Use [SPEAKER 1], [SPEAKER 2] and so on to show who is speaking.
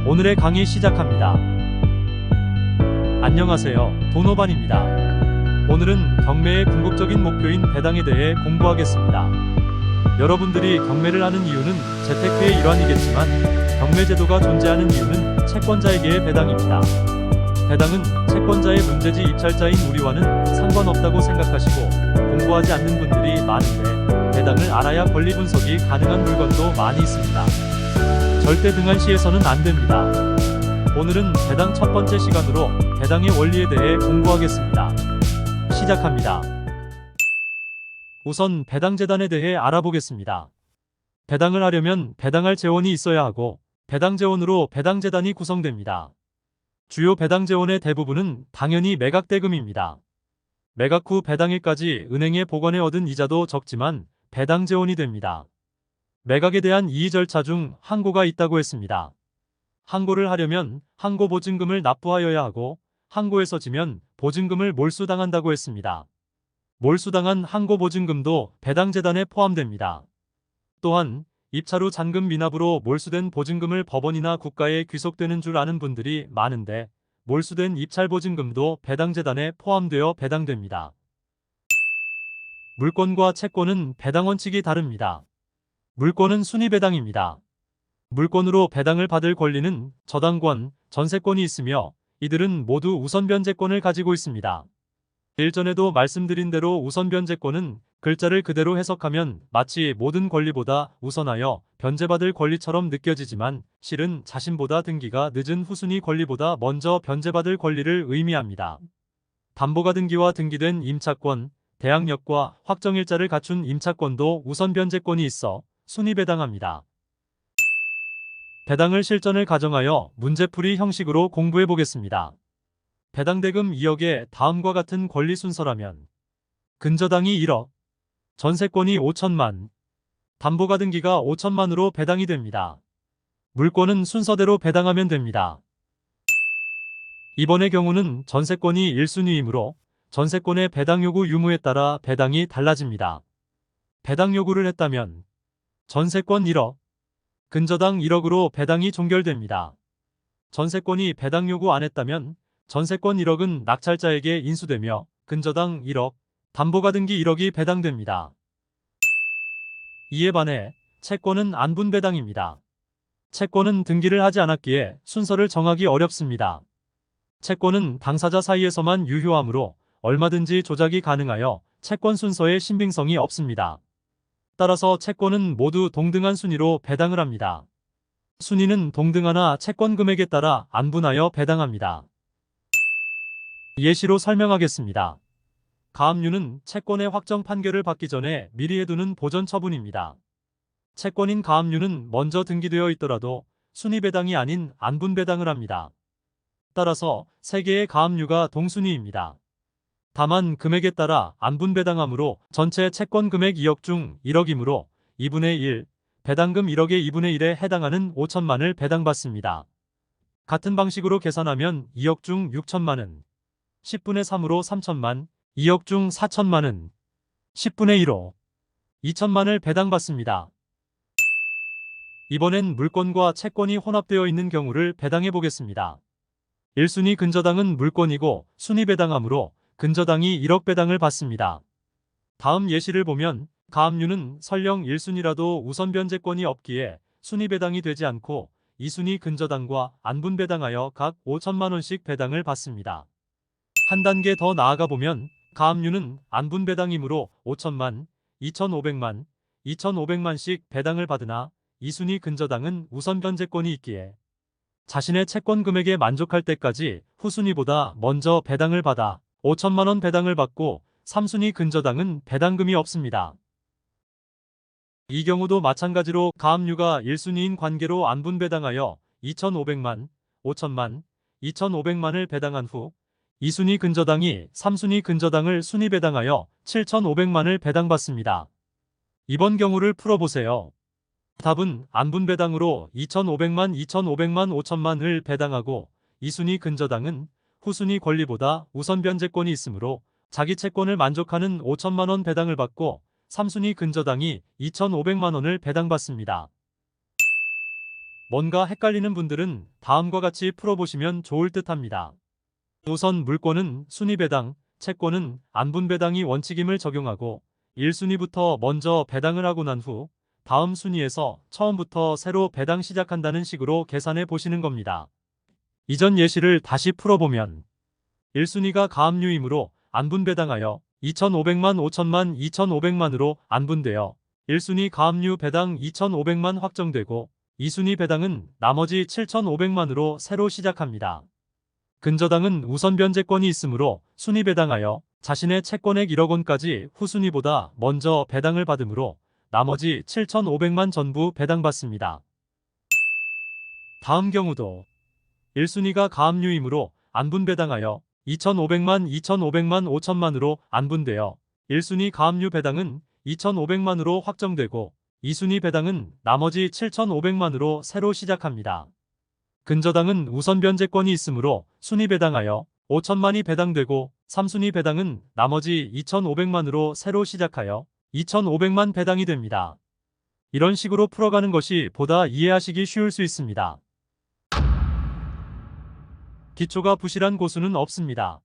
[SPEAKER 1] 오늘의 강의 시작합니다. 안녕하세요. 도노반입니다. 오늘은 경매의 궁극적인 목표인 배당에 대해 공부하겠습니다. 여러분들이 경매를 하는 이유는 재테크의 일환이겠지만 경매 제도가 존재하는 이유는 채권자에게의 배당입니다. 배당은 채권자의 문제지 입찰자인 우리와는 상관없다고 생각하시고 공부하지 않는 분들이 많은데 배당을 알아야 권리 분석이 가능한 물건도 많이 있습니다. 절대 등한시해서는 안 됩니다. 오늘은 배당 첫 번째 시간으로 배당의 원리에 대해 공부하겠습니다. 시작합니다. 우선 배당재단에 대해 알아보겠습니다. 배당을 하려면 배당할 재원이 있어야 하고 배당재원으로 배당재단이 구성됩니다. 주요 배당재원의 대부분은 당연히 매각대금입니다. 매각 후 배당일까지 은행에 보관해 얻은 이자도 적지만 배당재원이 됩니다. 매각에 대한 이의 절차 중 항고가 있다고 했습니다. 항고를 하려면 항고보증금을 납부하여야 하고 항고에서 지면 보증금을 몰수당한다고 했습니다. 몰수당한 항고보증금도 배당재단에 포함됩니다. 또한 입찰 후 잔금 미납으로 몰수된 보증금을 법원이나 국가에 귀속되는 줄 아는 분들이 많은데 몰수된 입찰보증금도 배당재단에 포함되어 배당됩니다. 물권과 채권은 배당 원칙이 다릅니다. 물권은 순위배당입니다. 물권으로 배당을 받을 권리는 저당권, 전세권이 있으며 이들은 모두 우선변제권을 가지고 있습니다. 일전에도 말씀드린 대로 우선변제권은 글자를 그대로 해석하면 마치 모든 권리보다 우선하여 변제받을 권리처럼 느껴지지만 실은 자신보다 등기가 늦은 후순위 권리보다 먼저 변제받을 권리를 의미합니다. 담보가 등기와 등기된 임차권, 대항력과 확정일자를 갖춘 임차권도 우선변제권이 있어 순위배당합니다. 배당을 실전을 가정하여 문제풀이 형식으로 공부해 보겠습니다. 배당대금 2억에 다음과 같은 권리 순서라면 근저당이 1억, 전세권이 5천만, 담보가 등기가 5천만으로 배당이 됩니다. 물권은 순서대로 배당하면 됩니다. 이번의 경우는 전세권이 1순위이므로 전세권의 배당 요구 유무에 따라 배당이 달라집니다. 배당 요구를 했다면 전세권 1억, 근저당 1억으로 배당이 종결됩니다. 전세권이 배당 요구 안 했다면 전세권 1억은 낙찰자에게 인수되며 근저당 1억, 담보가 등기 1억이 배당됩니다. 이에 반해 채권은 안분배당입니다. 채권은 등기를 하지 않았기에 순서를 정하기 어렵습니다. 채권은 당사자 사이에서만 유효하므로 얼마든지 조작이 가능하여 채권 순서에 신빙성이 없습니다. 따라서 채권은 모두 동등한 순위로 배당을 합니다. 순위는 동등하나 채권 금액에 따라 안분하여 배당합니다. 예시로 설명하겠습니다. 가압류는 채권의 확정 판결을 받기 전에 미리 해두는 보전 처분입니다. 채권인 가압류는 먼저 등기되어 있더라도 순위배당이 아닌 안분배당을 합니다. 따라서 3개의 가압류가 동순위입니다. 다만 금액에 따라 안분배당하므로 전체 채권 금액 2억 중 1억이므로 2분의 1, 배당금 1억의 2분의 1에 해당하는 5천만을 배당받습니다. 같은 방식으로 계산하면 2억 중 6천만은 10분의 3으로 3천만, 2억 중 4천만은 10분의 1로 2천만을 배당받습니다. 이번엔 물권과 채권이 혼합되어 있는 경우를 배당해 보겠습니다. 1순위 근저당은 물권이고 순위배당하므로 근저당이 1억 배당을 받습니다. 다음 예시를 보면 가압류는 설령 1순위라도 우선변제권이 없기에 순위배당이 되지 않고 2순위 근저당과 안분배당하여 각 5천만원씩 배당을 받습니다. 한 단계 더 나아가 보면 가압류는 안분배당이므로 5천만, 2,500만, 2,500만씩 배당을 받으나 2순위 근저당은 우선변제권이 있기에 자신의 채권 금액에 만족할 때까지 후순위보다 먼저 배당을 받아 5천만원 배당을 받고 3순위 근저당은 배당금이 없습니다. 이 경우도 마찬가지로 가압류가 1순위인 관계로 안분배당하여 2,500만, 5천만, 2,500만을 배당한 후 2순위 근저당이 3순위 근저당을 순위배당하여 7,500만을 배당받습니다. 이번 경우를 풀어보세요. 답은 안분배당으로 2,500만, 2,500만, 5천만을 배당하고 2순위 근저당은 후순위 권리보다 우선변제권이 있으므로 자기 채권을 만족하는 5천만원 배당을 받고 3순위 근저당이 2,500만원을 배당받습니다. 뭔가 헷갈리는 분들은 다음과 같이 풀어보시면 좋을 듯 합니다. 우선 물권은 순위배당, 채권은 안분배당이 원칙임을 적용하고 1순위부터 먼저 배당을 하고 난 후 다음 순위에서 처음부터 새로 배당 시작한다는 식으로 계산해 보시는 겁니다. 이전 예시를 다시 풀어보면 1순위가 가압류이므로 안분배당하여 2,500만 5천만 2,500만으로 안분되어 1순위 가압류 배당 2,500만 확정되고 2순위 배당은 나머지 7,500만으로 새로 시작합니다. 근저당은 우선 변제권이 있으므로 순위 배당하여 자신의 채권액 1억 원까지 후순위보다 먼저 배당을 받으므로 나머지 7,500만 전부 배당받습니다. 다음 경우도 1순위가 가압류이므로 안분배당하여 2,500만 2,500만 5천만으로 안분되어 1순위 가압류 배당은 2,500만으로 확정되고 2순위 배당은 나머지 7,500만으로 새로 시작합니다. 근저당은 우선 변제권이 있으므로 순위 배당하여 5천만이 배당되고 3순위 배당은 나머지 2,500만으로 새로 시작하여 2,500만 배당이 됩니다. 이런 식으로 풀어가는 것이 보다 이해하시기 쉬울 수 있습니다. 기초가 부실한 고수는 없습니다.